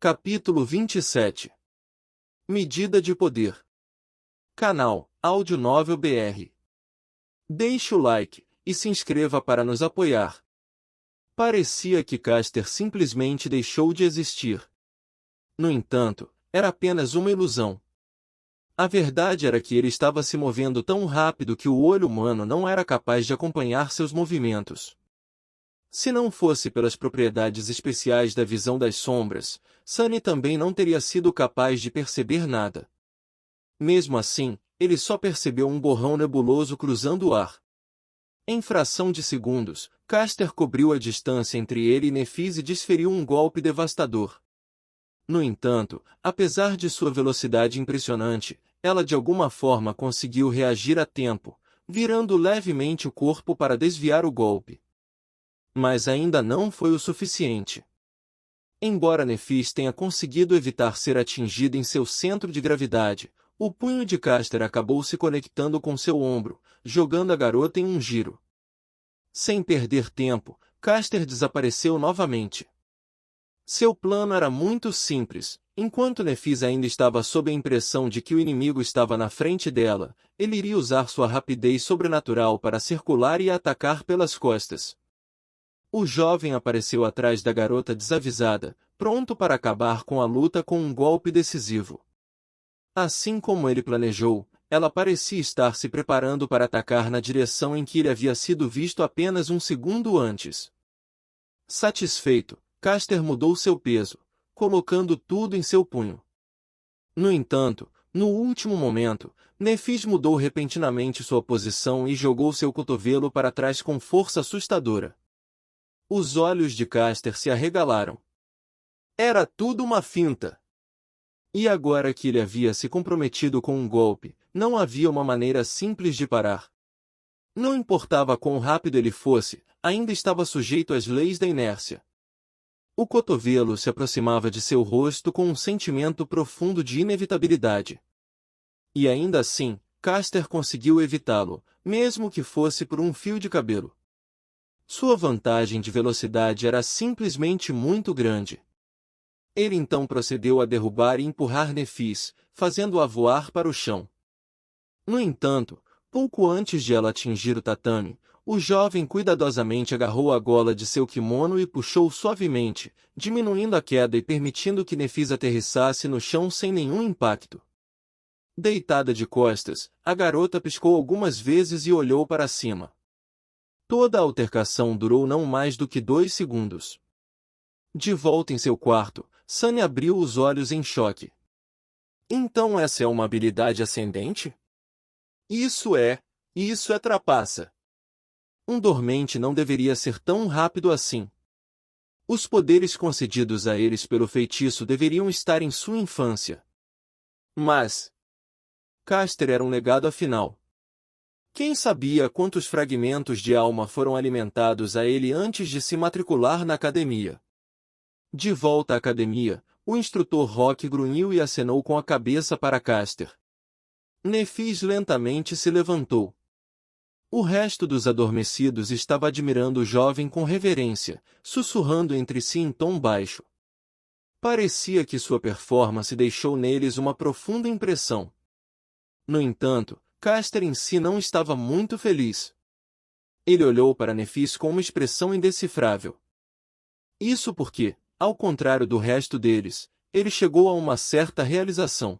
Capítulo 27. Medida de poder. Canal Áudio Novel BR. Deixe o like e se inscreva para nos apoiar. Parecia que Caster simplesmente deixou de existir. No entanto, era apenas uma ilusão. A verdade era que ele estava se movendo tão rápido que o olho humano não era capaz de acompanhar seus movimentos. Se não fosse pelas propriedades especiais da visão das sombras, Sunny também não teria sido capaz de perceber nada. Mesmo assim, ele só percebeu um borrão nebuloso cruzando o ar. Em fração de segundos, Caster cobriu a distância entre ele e Nephis e desferiu um golpe devastador. No entanto, apesar de sua velocidade impressionante, ela de alguma forma conseguiu reagir a tempo, virando levemente o corpo para desviar o golpe. Mas ainda não foi o suficiente. Embora Nephis tenha conseguido evitar ser atingida em seu centro de gravidade, o punho de Caster acabou se conectando com seu ombro, jogando a garota em um giro. Sem perder tempo, Caster desapareceu novamente. Seu plano era muito simples. Enquanto Nephis ainda estava sob a impressão de que o inimigo estava na frente dela, ele iria usar sua rapidez sobrenatural para circular e atacar pelas costas. O jovem apareceu atrás da garota desavisada, pronto para acabar com a luta com um golpe decisivo. Assim como ele planejou, ela parecia estar se preparando para atacar na direção em que ele havia sido visto apenas um segundo antes. Satisfeito, Caster mudou seu peso, colocando tudo em seu punho. No entanto, no último momento, Nephis mudou repentinamente sua posição e jogou seu cotovelo para trás com força assustadora. Os olhos de Caster se arregalaram. Era tudo uma finta. E agora que ele havia se comprometido com um golpe, não havia uma maneira simples de parar. Não importava quão rápido ele fosse, ainda estava sujeito às leis da inércia. O cotovelo se aproximava de seu rosto com um sentimento profundo de inevitabilidade. E ainda assim, Caster conseguiu evitá-lo, mesmo que fosse por um fio de cabelo. Sua vantagem de velocidade era simplesmente muito grande. Ele então procedeu a derrubar e empurrar Nephis, fazendo-a voar para o chão. No entanto, pouco antes de ela atingir o tatame, o jovem cuidadosamente agarrou a gola de seu kimono e puxou suavemente, diminuindo a queda e permitindo que Nephis aterrissasse no chão sem nenhum impacto. Deitada de costas, a garota piscou algumas vezes e olhou para cima. Toda a altercação durou não mais do que 2 segundos. De volta em seu quarto, Sunny abriu os olhos em choque. Então essa é uma habilidade ascendente? Isso é trapaça. Um dormente não deveria ser tão rápido assim. Os poderes concedidos a eles pelo feitiço deveriam estar em sua infância. Mas Caster era um legado afinal. Quem sabia quantos fragmentos de alma foram alimentados a ele antes de se matricular na academia? De volta à academia, o instrutor Rock grunhiu e acenou com a cabeça para Caster. Nephis lentamente se levantou. O resto dos adormecidos estava admirando o jovem com reverência, sussurrando entre si em tom baixo. Parecia que sua performance deixou neles uma profunda impressão. No entanto, Caster em si não estava muito feliz. Ele olhou para Nephis com uma expressão indecifrável. Isso porque, ao contrário do resto deles, ele chegou a uma certa realização.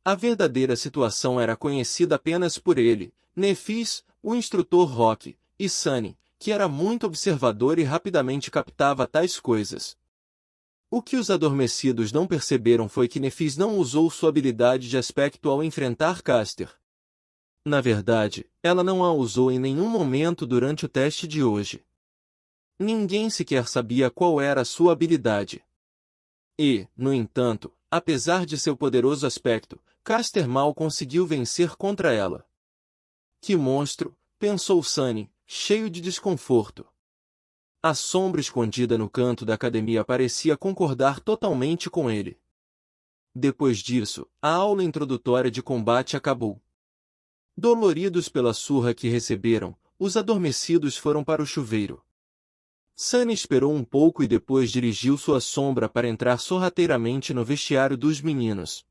A verdadeira situação era conhecida apenas por ele, Nephis, o instrutor Rock, e Sunny, que era muito observador e rapidamente captava tais coisas. O que os adormecidos não perceberam foi que Nephis não usou sua habilidade de aspecto ao enfrentar Caster. Na verdade, ela não a usou em nenhum momento durante o teste de hoje. Ninguém sequer sabia qual era a sua habilidade. E, no entanto, apesar de seu poderoso aspecto, Caster mal conseguiu vencer contra ela. Que monstro, pensou Sunny, cheio de desconforto. A sombra escondida no canto da academia parecia concordar totalmente com ele. Depois disso, a aula introdutória de combate acabou. Doloridos pela surra que receberam, os adormecidos foram para o chuveiro. Sunny esperou um pouco e depois dirigiu sua sombra para entrar sorrateiramente no vestiário dos meninos.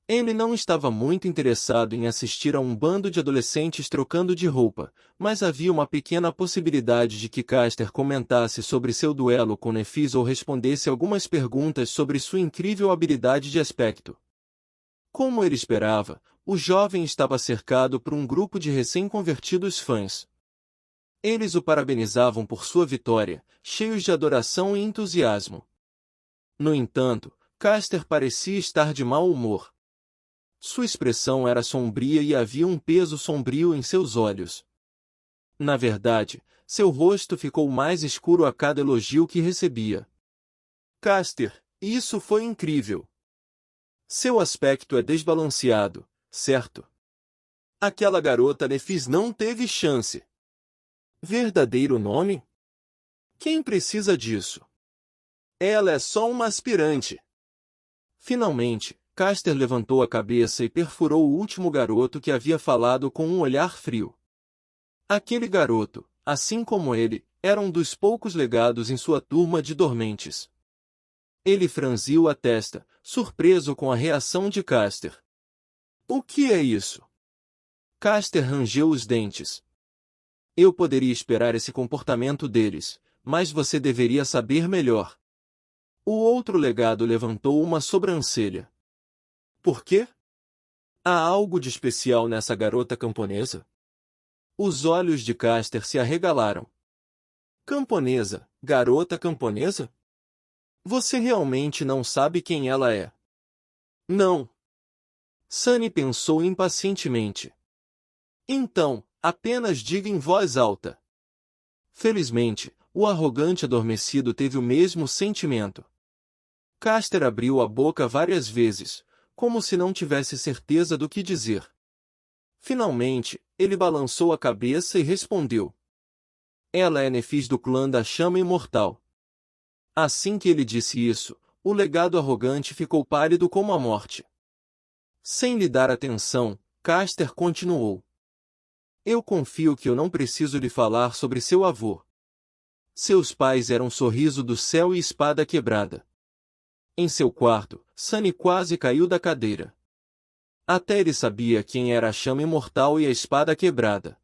Ele não estava muito interessado em assistir a um bando de adolescentes trocando de roupa, mas havia uma pequena possibilidade de que Caster comentasse sobre seu duelo com Nephis ou respondesse algumas perguntas sobre sua incrível habilidade de aspecto. Como ele esperava, o jovem estava cercado por um grupo de recém-convertidos fãs. Eles o parabenizavam por sua vitória, cheios de adoração e entusiasmo. No entanto, Caster parecia estar de mau humor. Sua expressão era sombria e havia um peso sombrio em seus olhos. Na verdade, seu rosto ficou mais escuro a cada elogio que recebia. Caster, isso foi incrível. Seu aspecto é desbalanceado, certo? Aquela garota Nephis não teve chance. Verdadeiro nome? Quem precisa disso? Ela é só uma aspirante. Finalmente, Caster levantou a cabeça e perfurou o último garoto que havia falado com um olhar frio. Aquele garoto, assim como ele, era um dos poucos legados em sua turma de dormentes. Ele franziu a testa, surpreso com a reação de Caster. O que é isso? Caster rangeu os dentes. Eu poderia esperar esse comportamento deles, mas você deveria saber melhor. O outro legado levantou uma sobrancelha. Por quê? Há algo de especial nessa garota camponesa? Os olhos de Caster se arregalaram. Camponesa, garota camponesa? Você realmente não sabe quem ela é? Não. Sunny pensou impacientemente. Então, apenas diga em voz alta. Felizmente, o arrogante adormecido teve o mesmo sentimento. Caster abriu a boca várias vezes, como se não tivesse certeza do que dizer. Finalmente, ele balançou a cabeça e respondeu. Ela é Nephis do clã da Chama Imortal. Assim que ele disse isso, o legado arrogante ficou pálido como a morte. Sem lhe dar atenção, Caster continuou. Eu confio que eu não preciso lhe falar sobre seu avô. Seus pais eram Sorriso do Céu e Espada Quebrada. Em seu quarto, Sunny quase caiu da cadeira. Até ele sabia quem era a Chama Imortal e a Espada Quebrada.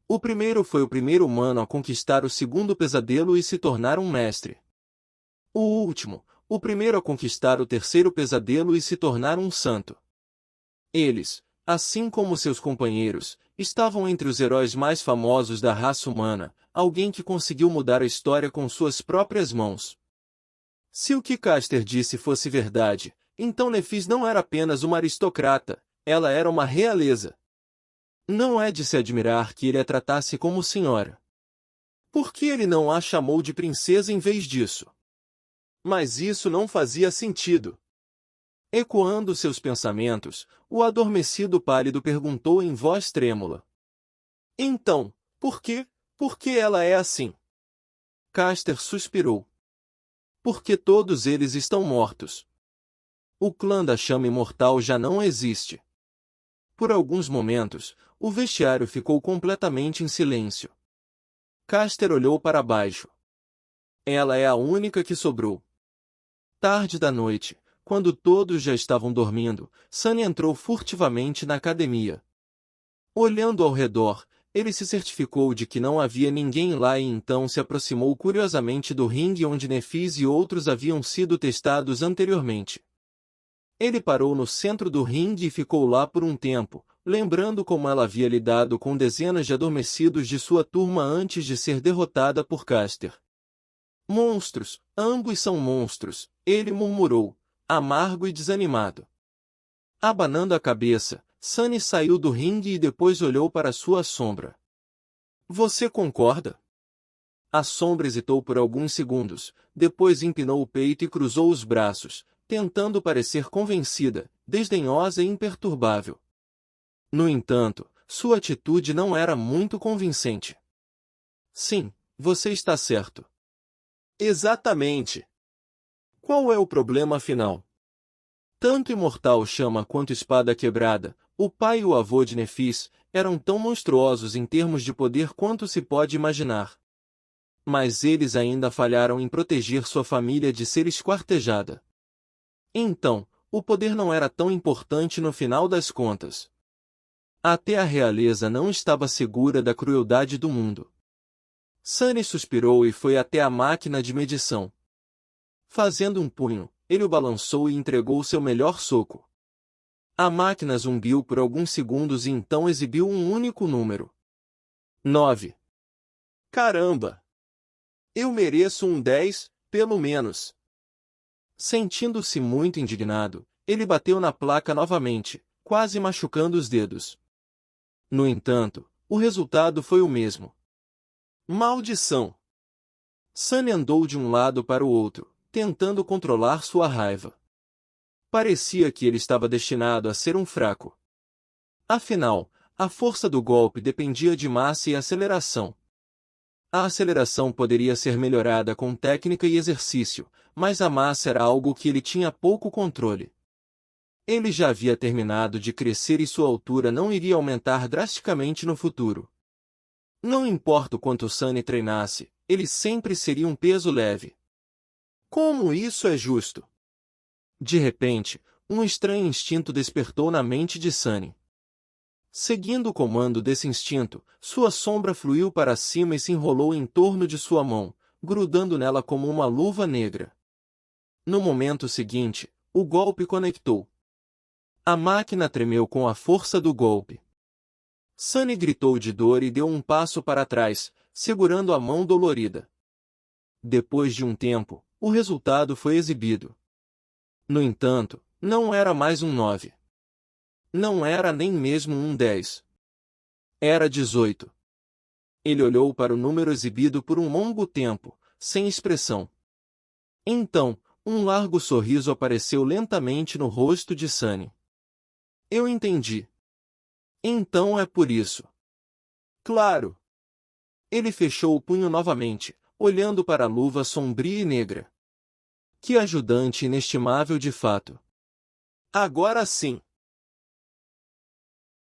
O primeiro foi o primeiro humano a conquistar o segundo pesadelo e se tornar um mestre. O último, o primeiro a conquistar o terceiro pesadelo e se tornar um santo. Eles, assim como seus companheiros, estavam entre os heróis mais famosos da raça humana, alguém que conseguiu mudar a história com suas próprias mãos. Se o que Caster disse fosse verdade, então Nephis não era apenas uma aristocrata, ela era uma realeza. Não é de se admirar que ele a tratasse como senhora. Por que ele não a chamou de princesa em vez disso? Mas isso não fazia sentido. Ecoando seus pensamentos, o adormecido pálido perguntou em voz trêmula. Então, por quê? Por que ela é assim? Caster suspirou. Porque todos eles estão mortos. O clã da Chama Imortal já não existe. Por alguns momentos, o vestiário ficou completamente em silêncio. Caster olhou para baixo. Ela é a única que sobrou. Tarde da noite, quando todos já estavam dormindo, Sunny entrou furtivamente na academia. Olhando ao redor, ele se certificou de que não havia ninguém lá e então se aproximou curiosamente do ringue onde Nephis e outros haviam sido testados anteriormente. Ele parou no centro do ringue e ficou lá por um tempo, lembrando como ela havia lidado com dezenas de adormecidos de sua turma antes de ser derrotada por Caster. Monstros, ambos são monstros, ele murmurou, amargo e desanimado. Abanando a cabeça, Sunny saiu do ringue e depois olhou para sua sombra. Você concorda? A sombra hesitou por alguns segundos, depois empinou o peito e cruzou os braços, tentando parecer convencida, desdenhosa e imperturbável. No entanto, sua atitude não era muito convincente. Sim, você está certo. Exatamente. Qual é o problema afinal? Tanto Imortal Chama quanto Espada Quebrada, o pai e o avô de Nephis, eram tão monstruosos em termos de poder quanto se pode imaginar. Mas eles ainda falharam em proteger sua família de ser esquartejada. Então, o poder não era tão importante no final das contas. Até a realeza não estava segura da crueldade do mundo. Sunny suspirou e foi até a máquina de medição. Fazendo um punho, ele o balançou e entregou seu melhor soco. A máquina zumbiu por alguns segundos e então exibiu um único número. 9. Caramba! Eu mereço um 10, pelo menos. Sentindo-se muito indignado, ele bateu na placa novamente, quase machucando os dedos. No entanto, o resultado foi o mesmo. Maldição! Sunny andou de um lado para o outro, tentando controlar sua raiva. Parecia que ele estava destinado a ser um fraco. Afinal, a força do golpe dependia de massa e aceleração. A aceleração poderia ser melhorada com técnica e exercício, mas a massa era algo que ele tinha pouco controle. Ele já havia terminado de crescer e sua altura não iria aumentar drasticamente no futuro. Não importa o quanto Sunny treinasse, ele sempre seria um peso leve. Como isso é justo? De repente, um estranho instinto despertou na mente de Sunny. Seguindo o comando desse instinto, sua sombra fluiu para cima e se enrolou em torno de sua mão, grudando nela como uma luva negra. No momento seguinte, o golpe conectou. A máquina tremeu com a força do golpe. Sunny gritou de dor e deu um passo para trás, segurando a mão dolorida. Depois de um tempo, o resultado foi exibido. No entanto, não era mais um 9. Não era nem mesmo um 10. Era 18. Ele olhou para o número exibido por um longo tempo, sem expressão. Então, um largo sorriso apareceu lentamente no rosto de Sunny. Eu entendi. Então é por isso. Claro. Ele fechou o punho novamente, olhando para a luva sombria e negra. Que ajudante inestimável de fato. Agora sim.